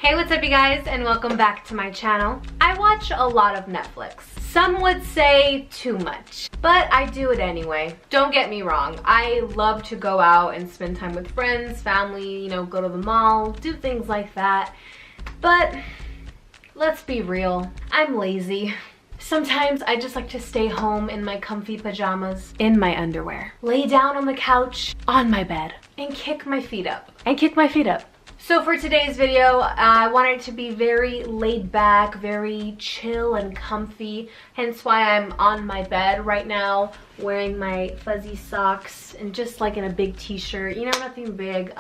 Hey, what's up you guys, and welcome back to my channel. I watch a lot of Netflix. Some would say too much, but I do it anyway. Don't get me wrong, I love to go out and spend time with friends, family, you know, go to the mall, do things like that. But let's be real, I'm lazy. Sometimes I just like to stay home in my comfy pajamas, in my underwear, lay down on the couch, on my bed, and kick my feet up. So for today's video, I wanted it to be very laid back, very chill and comfy, hence why I'm on my bed right now wearing my fuzzy socks and just like in a big t-shirt, you know, nothing big.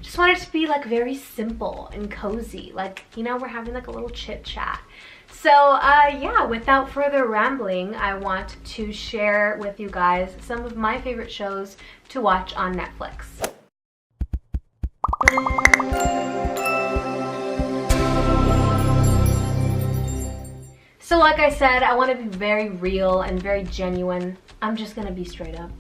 Just wanted it to be like very simple and cozy, like, you know, we're having like a little chit chat. So yeah, without further rambling, I want to share with you guys some of my favorite shows to watch on Netflix. So like I said, I want to be very real and very genuine. I'm just gonna be straight up.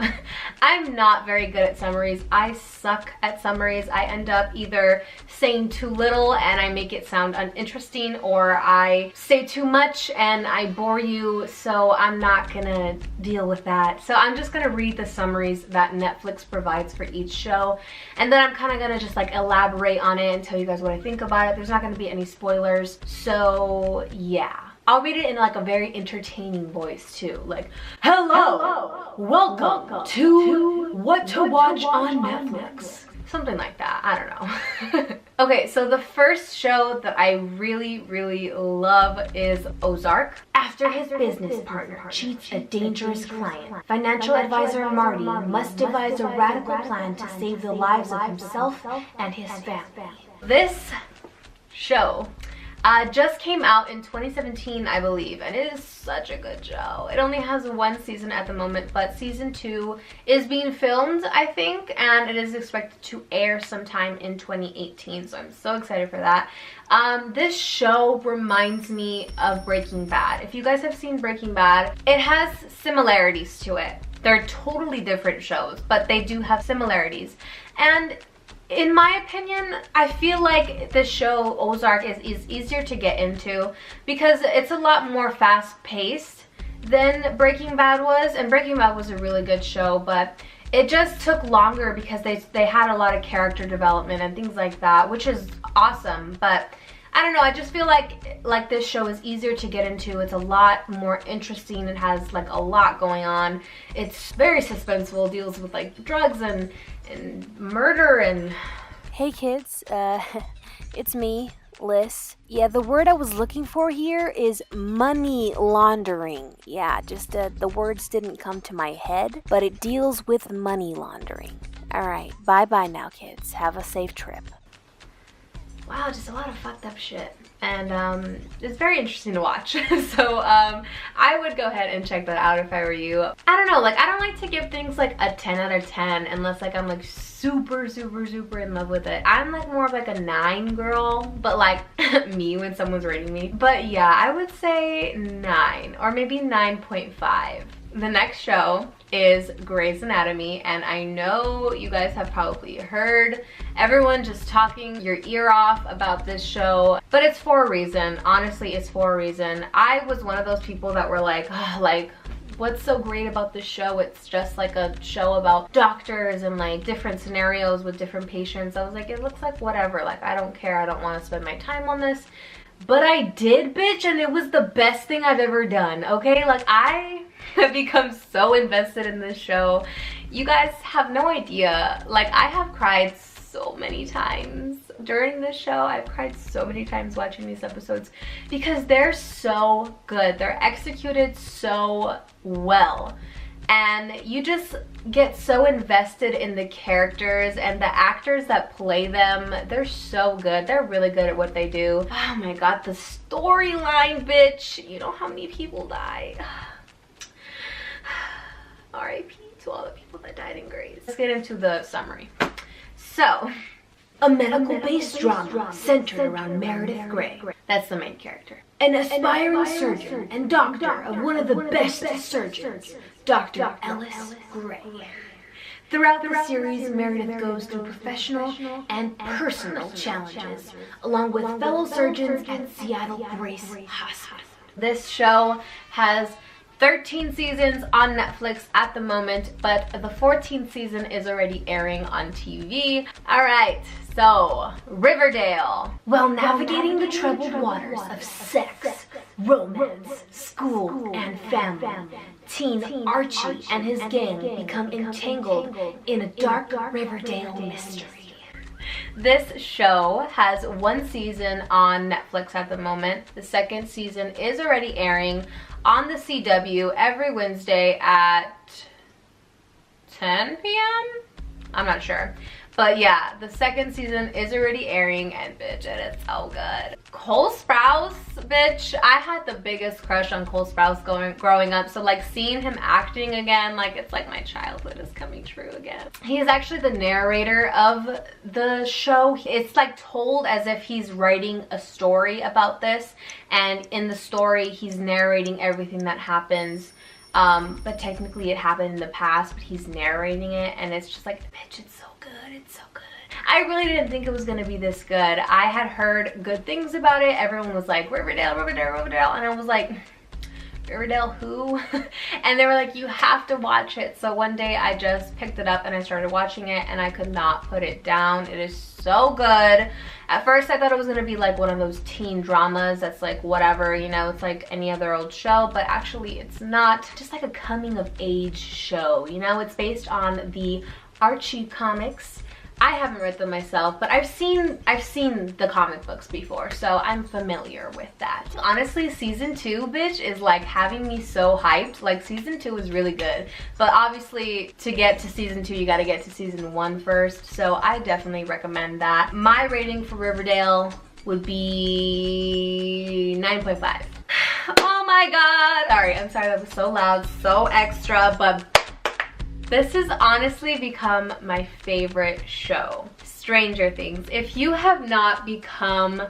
I'm not very good at summaries. I suck at summaries. I end up either saying too little and I make it sound uninteresting, or I say too much and I bore you, so I'm not gonna deal with that. So I'm just gonna read the summaries that Netflix provides for each show, and then I'm kind of gonna just like elaborate on it and tell you guys what I think about it. There's not gonna be any spoilers, so yeah. I'll read it in like a very entertaining voice too, like, hello, welcome to What to Watch on Netflix. Something like that, I don't know. Okay, so the first show that I really love is Ozark. After his business partner cheats a dangerous client, financial advisor Marty must devise a radical plan to save the lives of himself and his family. This show just came out in 2017, I believe, and it is such a good show. It only has one season at the moment, but season 2 is being filmed, I think, and it is expected to air sometime in 2018, so I'm so excited for that. This show reminds me of Breaking Bad. If you guys have seen Breaking Bad, it has similarities to it. They're totally different shows, but they do have similarities. And in my opinion, I feel like this show, Ozark, is easier to get into because it's a lot more fast-paced than Breaking Bad was. And Breaking Bad was a really good show, but it just took longer because they had a lot of character development and things like that, which is awesome. But I don't know, I just feel like this show is easier to get into. It's a lot more interesting. It has like a lot going on. It's very suspenseful, deals with like drugs and murder and... Hey kids, it's me, Lyss. Yeah, the word I was looking for here is money laundering. Yeah, just the words didn't come to my head, but it deals with money laundering. Alright, bye-bye now kids. Have a safe trip. Wow, just a lot of fucked up shit. And it's very interesting to watch. So I would go ahead and check that out if I were you. I don't know, like, I don't like to give things like a 10 out of 10 unless like I'm like super in love with it. I'm like more of like a 9 girl, but like me when someone's rating me. But yeah, I would say 9 or maybe 9.5. The next show is Grey's Anatomy, and I know you guys have probably heard everyone just talking your ear off about this show, but it's for a reason. Honestly, it's for a reason. I was one of those people that were like, oh, like, what's so great about this show? It's just like a show about doctors and like different scenarios with different patients. I was like, it looks like whatever, like I don't care, I don't want to spend my time on this. But I did, bitch, and it was the best thing I've ever done, okay? Like, I have become so invested in this show. You guys have no idea. Like, I have cried so many times during this show. I've cried so many times watching these episodes because they're so good. They're executed so well. And you just get so invested in the characters, and the actors that play them, they're so good. They're really good at what they do. Oh my god, the storyline, bitch. You know how many people die. R.I.P. to all the people that died in Grey's. Let's get into the summary. So, a medical-based drama centered around Meredith Grey. That's the main character. An aspiring surgeon and doctor of one of the best surgeons, Dr. Alice Grey, Throughout the series, Meredith goes through professional and personal challenges, along with fellow surgeons at Seattle Grace Hospital. This show has 13 seasons on Netflix at the moment, but the 14th season is already airing on TV. Alright, so Riverdale. While navigating the troubled waters of sex, romance, school, and family, teen Archie and his gang become entangled in a dark Riverdale mystery. This show has 1 season on Netflix at the moment. The 2nd season is already airing on the CW every Wednesday at 10 p.m.? I'm not sure. But yeah, the 2nd season is already airing, and bitch, it is so good. Cole Sprouse, bitch, I had the biggest crush on Cole Sprouse growing up, so like seeing him acting again, like it's like my childhood is coming true again. He is actually the narrator of the show. It's like told as if he's writing a story about this, and in the story he's narrating everything that happens. But technically it happened in the past, but he's narrating it, and it's just like, bitch, it's so good, it's so good. I really didn't think it was gonna be this good. I had heard good things about it. Everyone was like, Riverdale, Riverdale, Riverdale, and I was like, Riverdale who? And they were like, you have to watch it. So one day I just picked it up and I started watching it, and I could not put it down. It is so good. At first I thought it was gonna be like one of those teen dramas that's like whatever, you know, it's like any other old show, but actually it's not. Just like a coming of age show, you know. It's based on the Archie comics. I haven't read them myself, but I've seen the comic books before, so I'm familiar with that. Honestly, season 2, bitch, is like having me so hyped. Like season 2 is really good, but obviously to get to season 2, you gotta get to season 1 first, so I definitely recommend that. My rating for Riverdale would be 9.5. Oh my god. Sorry, I'm sorry that was so loud, so extra, but this has honestly become my favorite show. Stranger Things. If you have not become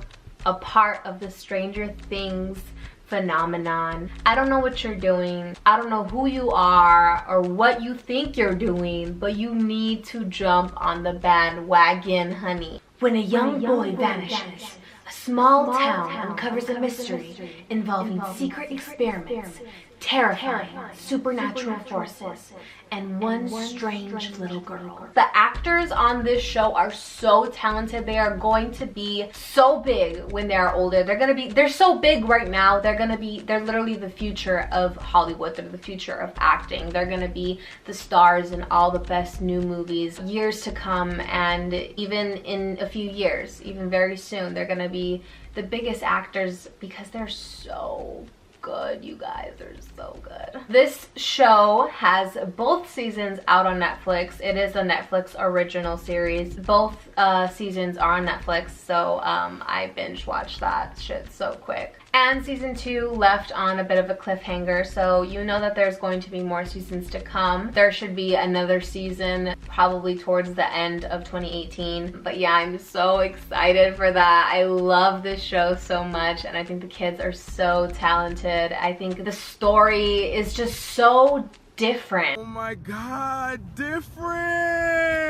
a part of the Stranger Things phenomenon, I don't know what you're doing. I don't know who you are or what you think you're doing, but you need to jump on the bandwagon, honey. When a young boy vanishes, a small town uncovers a mystery involving secret experiments, terrifying supernatural forces, and one strange little girl. The actors on this show are so talented. They are going to be so big when they are older. They're so big right now. They're literally the future of Hollywood. They're the future of acting. They're gonna be the stars in all the best new movies years to come, and even in a few years, even very soon, they're gonna be the biggest actors because they're so good, you guys. They're so good. This show has both seasons out on Netflix. It is a Netflix original series. Both seasons are on Netflix, so I binge watched that shit so quick. And season 2 left on a bit of a cliffhanger, so you know that there's going to be more seasons to come. There should be another season probably towards the end of 2018. But yeah, I'm so excited for that. I love this show so much, and I think the kids are so talented. I think the story is just so different. Oh my god, different!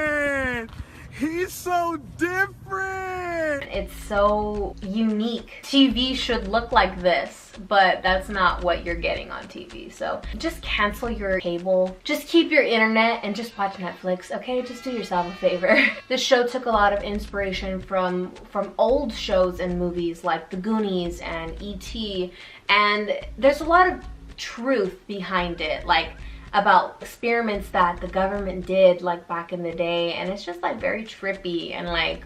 He's so different! It's so unique. TV should look like this, but that's not what you're getting on TV. So just cancel your cable. Just keep your internet and just watch Netflix, okay? Just do yourself a favor. This show took a lot of inspiration from old shows and movies like The Goonies and E.T. And there's a lot of truth behind it, like about experiments that the government did like back in the day, and it's just like very trippy and like,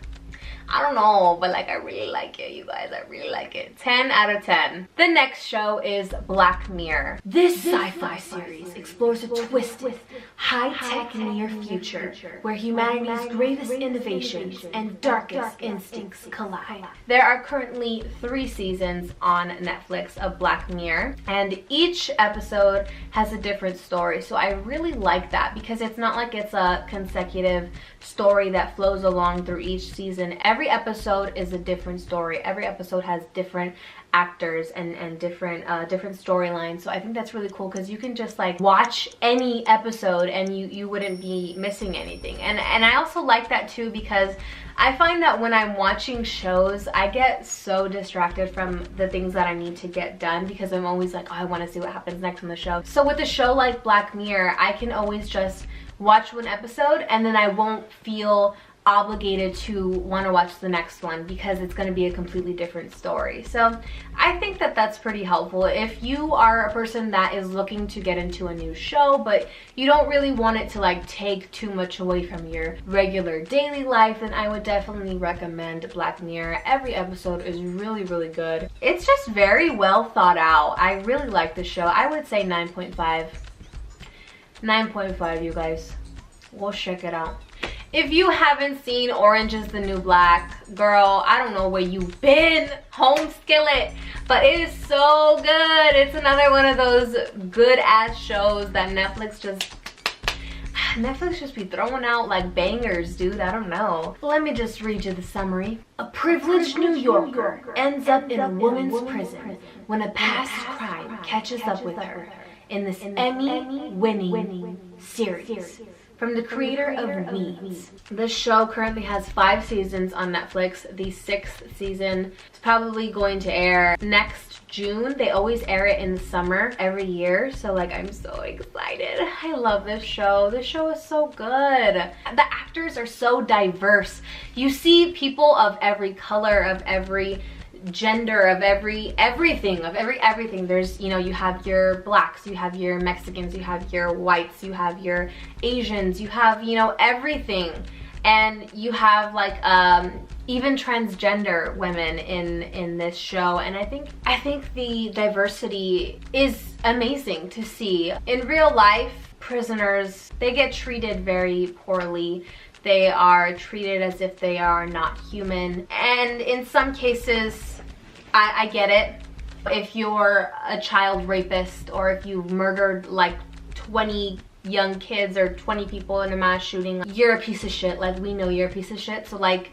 I don't know, but like I really like it, you guys. I really like it. 10 out of 10. The next show is Black Mirror. This sci-fi series explores a twisted, high-tech near future where humanity's greatest innovations and darkest instincts collide. There are currently 3 seasons on Netflix of Black Mirror, and each episode has a different story. So I really like that because it's not like it's a consecutive story that flows along through each season. Every episode is a different story. Every episode has different actors and different storylines. So I think that's really cool because you can just like watch any episode and you wouldn't be missing anything. And I also like that too, because I find that when I'm watching shows, I get so distracted from the things that I need to get done because I'm always like, oh, I want to see what happens next on the show. So with a show like Black Mirror, I can always just watch one episode and then I won't feel obligated to want to watch the next one because it's going to be a completely different story. So I think that that's pretty helpful if you are a person that is looking to get into a new show but you don't really want it to like take too much away from your regular daily life. Then I would definitely recommend Black Mirror. Every episode is really, really good. It's just very well thought out. I really like the show. I would say 9.5. 9.5, you guys. We'll check it out. If you haven't seen Orange is the New Black, girl, I don't know where you've been, home skillet, but it is so good. It's another one of those good ass shows that Netflix just be throwing out like bangers, dude. I don't know. Let me just read you the summary. A privileged New Yorker ends up in a woman's prison when a past crime catches up with her in this Emmy-winning series. From the creator of Weeds. This show currently has 5 seasons on Netflix. The 6th season is probably going to air next June. They always air it in the summer every year. So like, I'm so excited. I love this show. This show is so good. The actors are so diverse. You see people of every color, of every gender, of everything. There's, you know, you have your blacks, you have your Mexicans, you have your whites, you have your Asians, you have, you know, everything. And you have like even transgender women in this show. And I think the diversity is amazing to see. In real life, prisoners, they get treated very poorly. They are treated as if they are not human. And in some cases, I get it. If you're a child rapist or if you murdered like 20 young kids or 20 people in a mass shooting, you're a piece of shit. Like, we know you're a piece of shit. So like,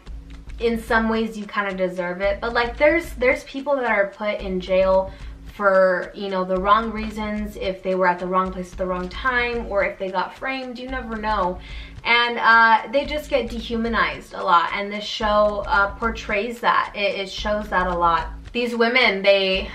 in some ways you kind of deserve it. But like, there's people that are put in jail for, you know, the wrong reasons, if they were at the wrong place at the wrong time, or if they got framed, you never know. And they just get dehumanized a lot, and this show portrays that. It shows that a lot. These women, they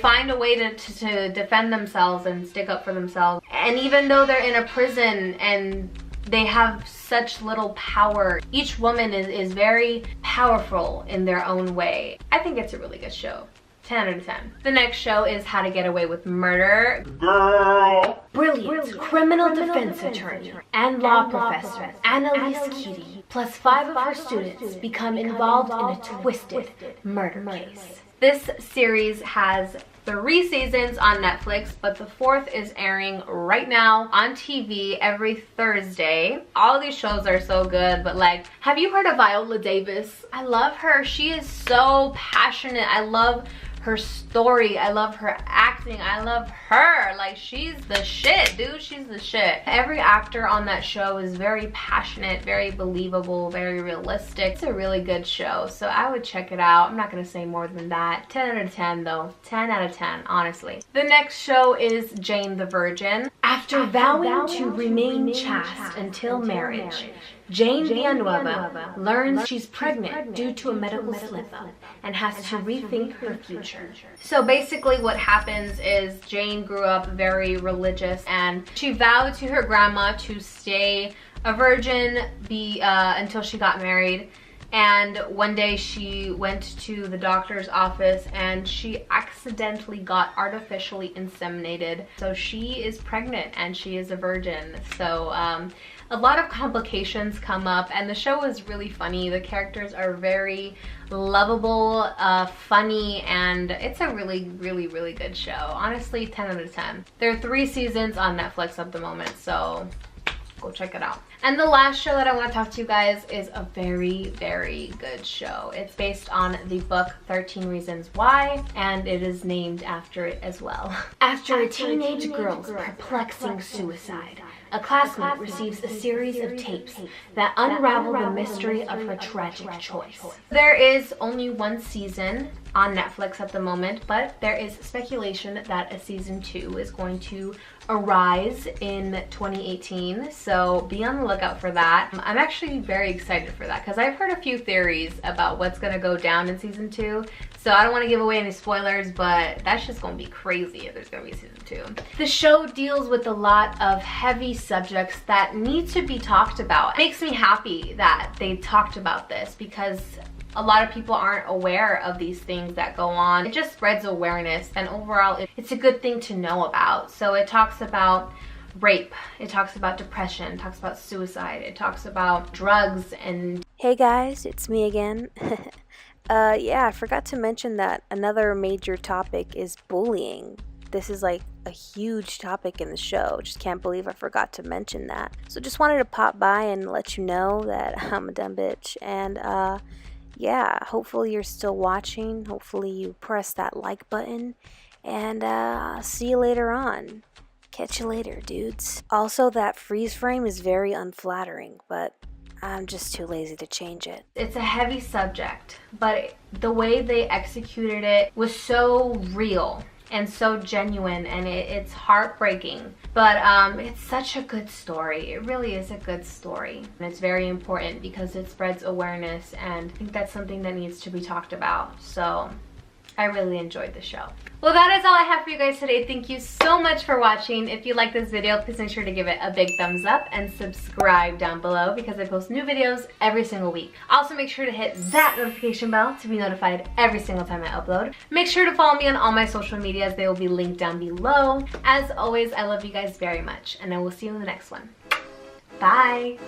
find a way to defend themselves and stick up for themselves. And even though they're in a prison and they have such little power, each woman is very powerful in their own way. I think it's a really good show. 10 out of 10. The next show is How to Get Away with Murder. Girl! Brilliant criminal defense attorney and law professor Alyssa, plus 5 of her students become involved in a twisted murder case. This series has 3 seasons on Netflix, but the 4th is airing right now on TV every Thursday. All of these shows are so good, but like, have you heard of Viola Davis? I love her. She is so passionate. I love her story. I love her acting. I love her. Like, she's the shit, dude. She's the shit. Every actor on that show is very passionate, very believable, very realistic. It's a really good show, so I would check it out. I'm not gonna say more than that. 10 out of 10 though. 10 out of 10, honestly. The next show is Jane the Virgin. After vowing to remain chaste until marriage, Jane Villanueva learns she's pregnant due to a medical slip-up and has to rethink her future. So basically what happens is Jane grew up very religious, and she vowed to her grandma to stay a virgin until she got married. And one day she went to the doctor's office and she accidentally got artificially inseminated. So she is pregnant and she is a virgin. So a lot of complications come up, and the show is really funny. The characters are very lovable, funny, and it's a really, really, really good show. Honestly, 10 out of 10. There are 3 seasons on Netflix at the moment, so go check it out. And the last show that I want to talk to you guys is a very, very good show. It's based on the book 13 Reasons Why, and it is named after it as well. After a teenage girl's perplexing suicide, A classmate receives a series of tapes that unravel the mystery of her tragic choice. There is only one season on Netflix at the moment, but there is speculation that a season 2 is going to arise in 2018, so be on the lookout for that. I'm actually very excited for that because I've heard a few theories about what's going to go down in season 2, so I don't want to give away any spoilers, but that's just going to be crazy if there's going to be a season 2. The show deals with a lot of heavy subjects that need to be talked about. It makes me happy that they talked about this because a lot of people aren't aware of these things that go on. It just spreads awareness, and overall it's a good thing to know about. So it talks about rape, it talks about depression, it talks about suicide, it talks about drugs and... Hey guys, it's me again. Yeah, I forgot to mention that another major topic is bullying. This is like a huge topic in the show. Just can't believe I forgot to mention that. So just wanted to pop by and let you know that I'm a dumb bitch. And yeah, hopefully you're still watching. Hopefully you press that like button. And see you later on. Catch you later, dudes. Also, that freeze frame is very unflattering, but I'm just too lazy to change it. It's a heavy subject, but the way they executed it was so real and so genuine, and it's heartbreaking, but it's such a good story. It really is a good story, and it's very important because it spreads awareness, and I think that's something that needs to be talked about. So I really enjoyed the show. Well, that is all I have for you guys today. Thank you so much for watching. If you like this video, please make sure to give it a big thumbs up and subscribe down below because I post new videos every single week. Also, make sure to hit that notification bell to be notified every single time I upload. Make sure to follow me on all my social medias. They will be linked down below. As always, I love you guys very much, and I will see you in the next one. Bye!